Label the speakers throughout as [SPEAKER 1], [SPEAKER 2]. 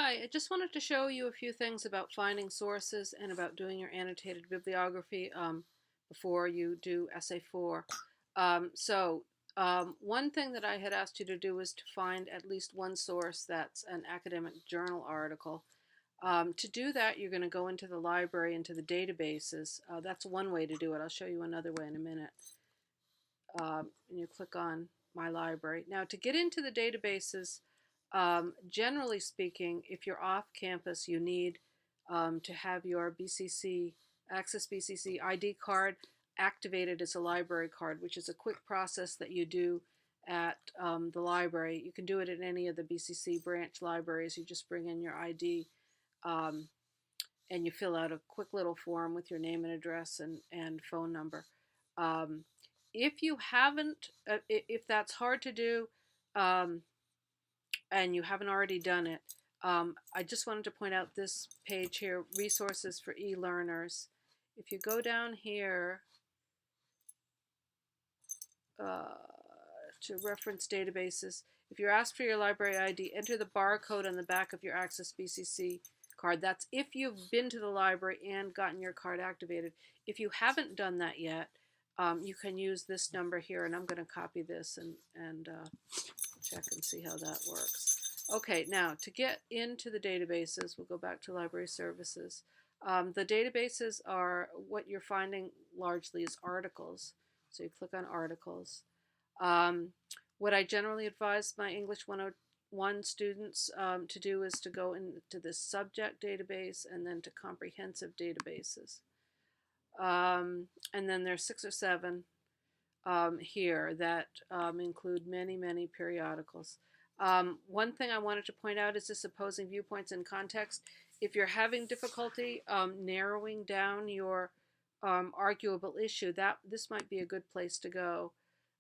[SPEAKER 1] Hi, I just wanted to show you a few things about finding sources and about doing your annotated bibliography before you do Essay 4. One thing that I had asked you to do was to find at least one source that's an academic journal article. To do that, you're going to go into the library, into the databases. That's one way to do it. I'll show you another way in a minute. And you click on My Library. Now, to get into the databases, generally speaking, if you're off campus, you need to have your BCC, Access BCC ID card activated as a library card, which is a quick process that you do at the library. You can do it at any of the BCC branch libraries. You just bring in your ID um, and you fill out a quick little form with your name and address and phone number. Um, if you haven't, if that's hard to do, um, and you haven't already done it, I just wanted to point out this page here, Resources for E-Learners. If you go down here uh, to Reference Databases, if you're asked for your library ID, enter the barcode on the back of your Access BCC card. That's if you've been to the library and gotten your card activated. If you haven't done that yet, you can use this number here, and I'm going to copy this and check and see how that works. Okay, now to get into the databases, we'll go back to library services. The databases are what you're finding largely is articles. So you click on articles. What I generally advise my English 101 students to do is to go into the subject database and then to comprehensive databases. And then there's 6 or 7 here that include many periodicals. One thing I wanted to point out is this opposing viewpoints in context. If you're having difficulty narrowing down your arguable issue, this might be a good place to go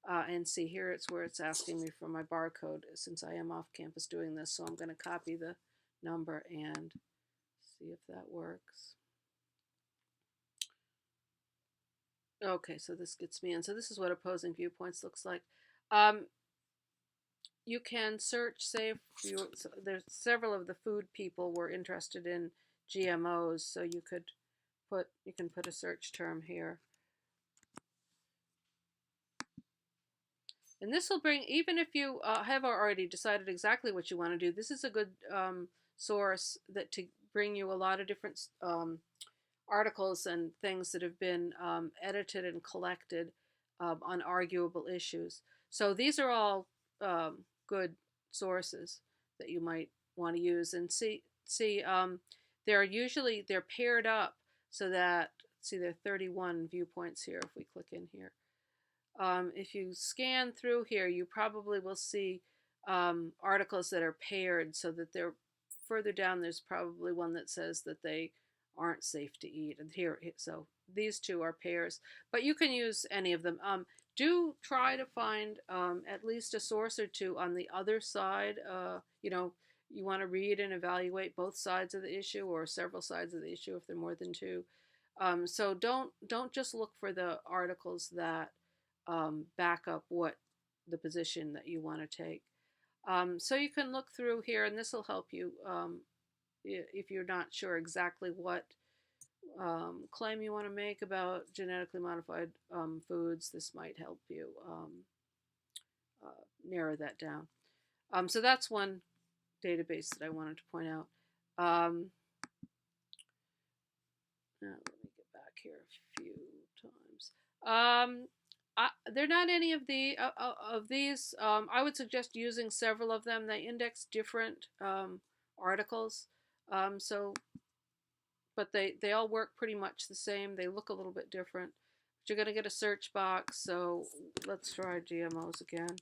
[SPEAKER 1] and see. Here it's where it's asking me for my barcode since I am off campus doing this. So I'm going to copy the number and see if that works. Okay, so this gets me in. So this is what opposing viewpoints looks like. You can search, say, there's several of the food people were interested in GMOs, so you can put a search term here. And this will bring, even if you have already decided exactly what you want to do, this is a good source to bring you a lot of different articles and things that have been edited and collected on arguable issues. So these are all good sources that you might want to use and see. They're paired up so that, see, there are 31 viewpoints here if we click in here. If you scan through here, you probably will see articles that are paired so that they're further down. There's probably one that says that they aren't safe to eat. And here, so these two are pairs, but you can use any of them. Do try to find at least a source or two on the other side. You want to read and evaluate both sides of the issue or several sides of the issue if there are more than two. So don't just look for the articles that back up what the position that you want to take. So you can look through here, and this will help you if you're not sure exactly what claim you want to make about genetically modified foods. This might help you narrow that down. So that's one database that I wanted to point out. Now let me get back here a few times. They're not any of these. I would suggest using several of them. They index different articles, but they all work pretty much the same. They look a little bit different. But you're going to get a search box. So let's try GMOs again.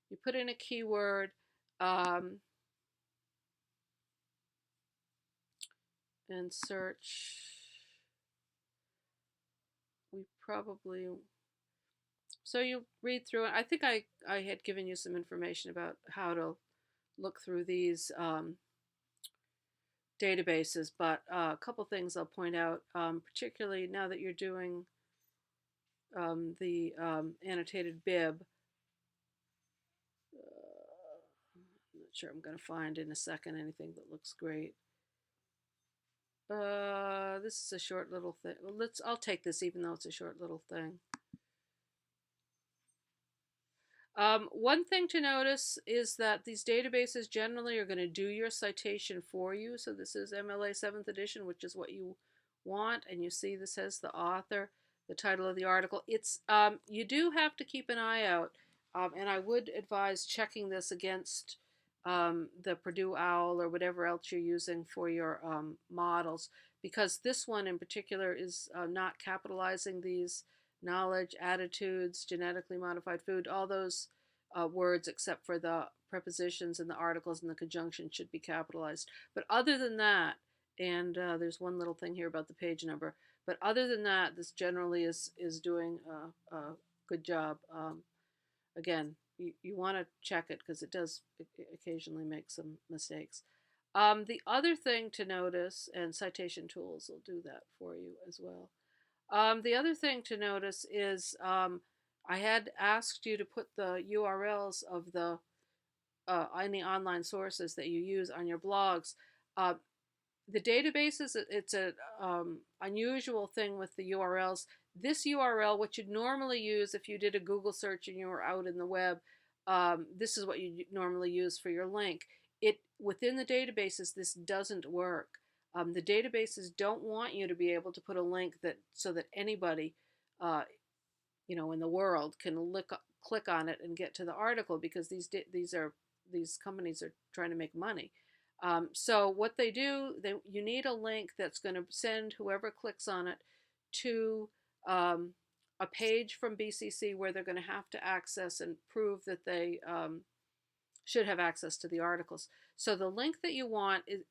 [SPEAKER 1] You put in a keyword. And search. So you read through it. I think I had given you some information about how to look through these databases, but a couple things I'll point out, particularly now that you're doing the annotated bib. I'm not sure I'm going to find in a second anything that looks great. This is a short little thing. Well, I'll take this even though it's a short little thing. One thing to notice is that these databases generally are going to do your citation for you. So this is MLA 7th edition, which is what you want. And you see this has the author, the title of the article. It's you do have to keep an eye out. And I would advise checking this against the Purdue OWL or whatever else you're using for your models, because this one in particular is not capitalizing these knowledge, attitudes, genetically modified food, all those words except for the prepositions and the articles and the conjunction should be capitalized. But other than that, and there's one little thing here about the page number, but other than that, this generally is doing a good job. Again, you want to check it because it does occasionally make some mistakes. The other thing to notice, and citation tools will do that for you as well. The other thing to notice is I had asked you to put the URLs of the any online sources that you use on your blogs. The databases, it's a unusual thing with the URLs. This URL, what you'd normally use if you did a Google search and you were out in the web, this is what you normally use for your link. Within the databases, this doesn't work. The databases don't want you to be able to put a link so that anybody, in the world can click on it and get to the article, because these companies are trying to make money. So what they do, you need a link that's going to send whoever clicks on it to a page from BCC where they're going to have to access and prove that they should have access to the articles. So the link that you want is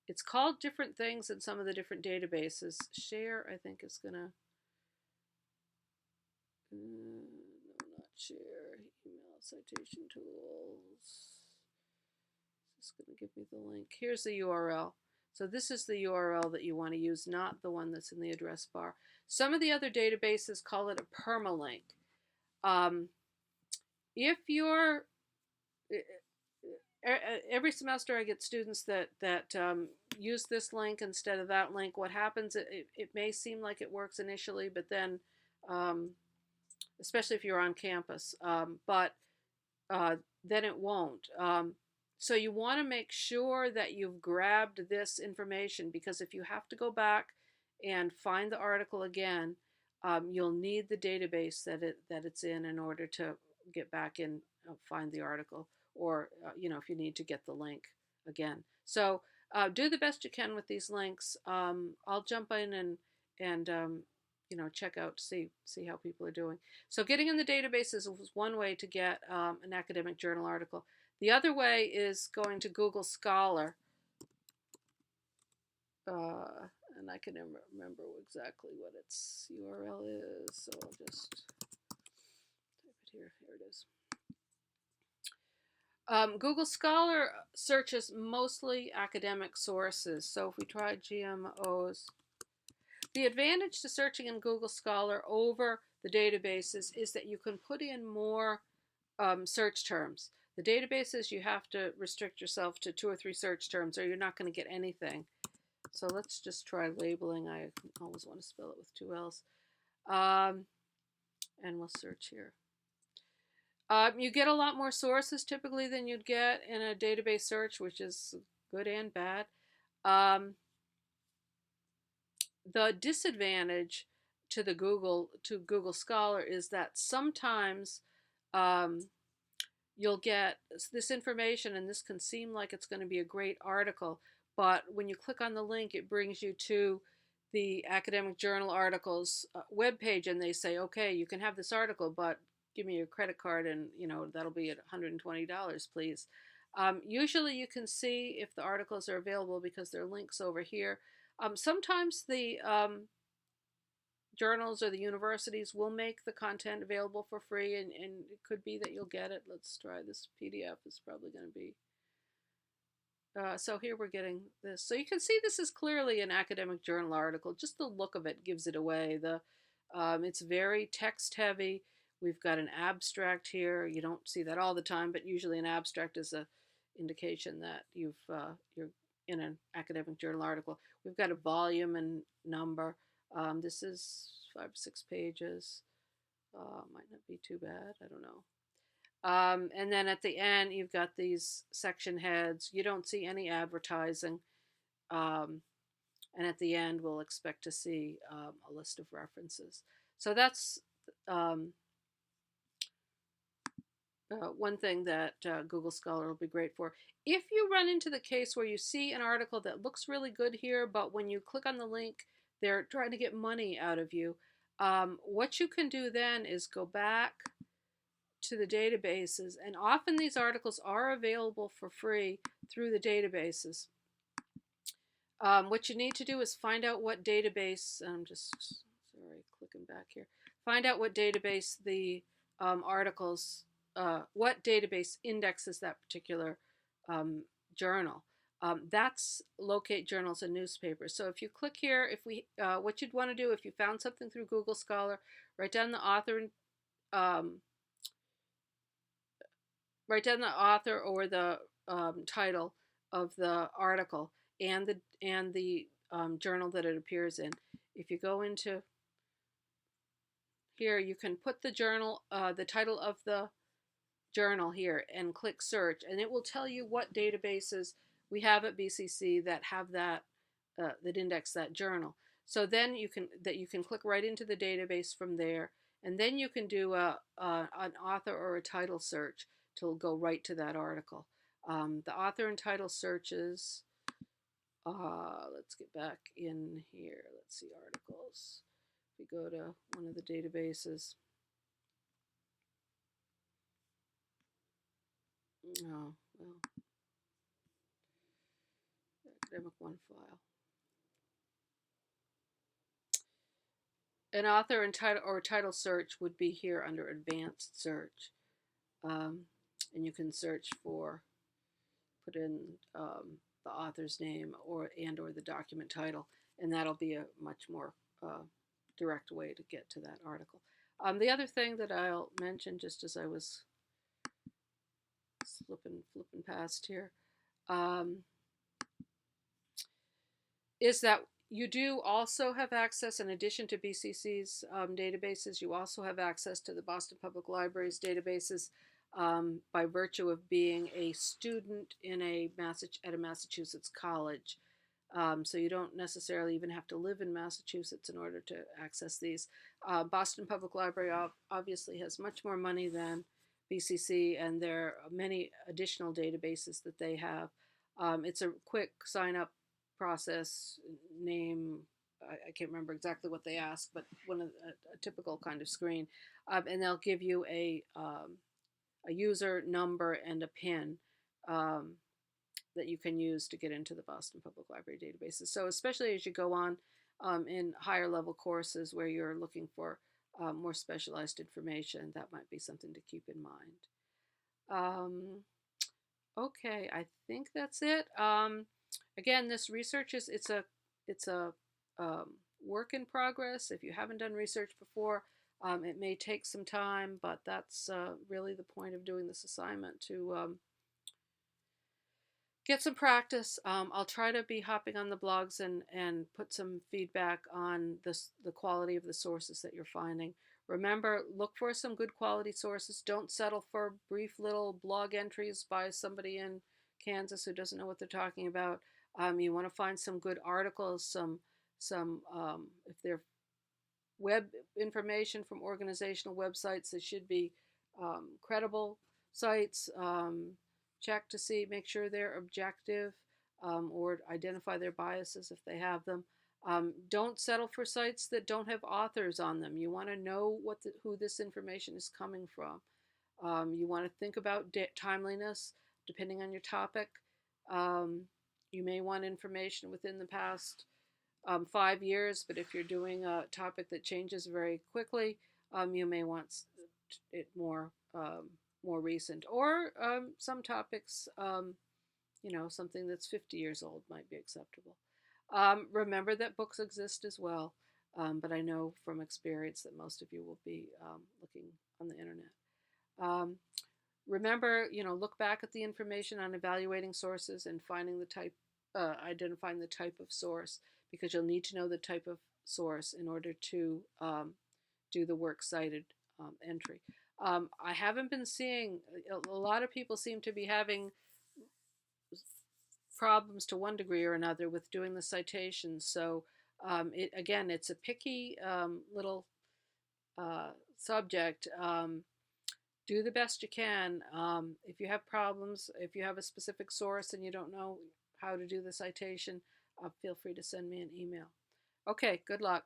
[SPEAKER 1] it's called different things in some of the different databases. Share, I think, is going to no, not share. Email citation tools. It's going to give me the link. Here's the URL. So this is the URL that you want to use, not the one that's in the address bar. Some of the other databases call it a permalink. If you're every semester I get students that use this link instead of that link. What happens, it may seem like it works initially, but then especially if you're on campus, but then it won't. So you want to make sure that you've grabbed this information, because if you have to go back and find the article again, you'll need the database that it's in order to get back in, find the article, or if you need to get the link again. So do the best you can with these links. I'll jump in and check out to see how people are doing. So getting in the databases was one way to get an academic journal article. The other way is going to Google Scholar. And I can never remember exactly what its URL is, so I'll just type it here. Here it is. Google Scholar searches mostly academic sources. So if we try GMOs, the advantage to searching in Google Scholar over the databases is that you can put in more search terms. The databases, you have to restrict yourself to 2 or 3 search terms, or you're not going to get anything. So let's just try labeling. I always want to spell it with 2 L's. And we'll search here. You get a lot more sources typically than you'd get in a database search, which is good and bad. The disadvantage to Google Scholar is that sometimes you'll get this information, and this can seem like it's going to be a great article, but when you click on the link, it brings you to the Academic Journal Articles webpage, and they say, okay, you can have this article, but give me your credit card, and that'll be at $120, please. Usually you can see if the articles are available because there are links over here. Sometimes the journals or the universities will make the content available for free, and it could be that you'll get it. Let's try this. PDF is probably going to be. So here we're getting this. So you can see this is clearly an academic journal article. Just the look of it gives it away. It's very text heavy. We've got an abstract here. You don't see that all the time, but usually an abstract is a indication that you're in an academic journal article. We've got a volume and number. This is 5 or 6 pages. Might not be too bad. I don't know. And then at the end, you've got these section heads. You don't see any advertising. Um, and at the end, we'll expect to see a list of references. So that's um, one thing that Google Scholar will be great for. If you run into the case where you see an article that looks really good here, but when you click on the link, they're trying to get money out of you, what you can do then is go back to the databases, and often these articles are available for free through the databases. What you need to do is find out what database, I'm just, sorry, clicking back here, find out what database the articles, what database indexes that particular journal. That's locate journals and newspapers. So if you click here, if we, what you'd want to do if you found something through Google Scholar, write down the author or the title of the article and the journal that it appears in. If you go into here, you can put the journal, the title of the journal here, and click search, and it will tell you what databases we have at BCC that have that that index that journal. So then you can click right into the database from there, and then you can do an author or a title search to go right to that article. The author and title searches. Let's get back in here. Let's see articles. We go to one of the databases. Oh, well, academic one file. An author and title or title search would be here under advanced search. And you can search for, put in the author's name or the document title, and that'll be a much more direct way to get to that article. The other thing that I'll mention, just as I was flipping past here, is that you do also have access, in addition to BCC's databases, you also have access to the Boston Public Library's databases by virtue of being a student in at a Massachusetts college. So you don't necessarily even have to live in Massachusetts in order to access these. Boston Public Library obviously has much more money than BCC, and there are many additional databases that they have. It's a quick sign-up process, name, I can't remember exactly what they ask, but a typical kind of screen. And they'll give you a user number and a PIN that you can use to get into the Boston Public Library databases. So especially as you go on in higher level courses where you're looking for more specialized information, that might be something to keep in mind. Okay, I think that's it. Again, this research it's a work in progress. If you haven't done research before, it may take some time, but that's really the point of doing this assignment, to get some practice. I'll try to be hopping on the blogs and put some feedback on the quality of the sources that you're finding. Remember, look for some good quality sources. Don't settle for brief little blog entries by somebody in Kansas who doesn't know what they're talking about. You want to find some good articles, some if they're web information from organizational websites, that should be credible sites. Check to see, make sure they're objective, or identify their biases if they have them. Don't settle for sites that don't have authors on them. You want to know who this information is coming from. You want to think about timeliness depending on your topic. You may want information within the past 5 years, but if you're doing a topic that changes very quickly, you may want it more recent. Or some topics, something that's 50 years old might be acceptable. Remember that books exist as well. but I know from experience that most of you will be looking on the internet. Um, Remember, look back at the information on evaluating sources and identifying the type of source, because you'll need to know the type of source in order to do the works cited entry. I haven't been seeing, a lot of people seem to be having problems to one degree or another with doing the citations. So it's a picky little subject. Do the best you can. If you have problems, if you have a specific source and you don't know how to do the citation, feel free to send me an email. Okay, good luck.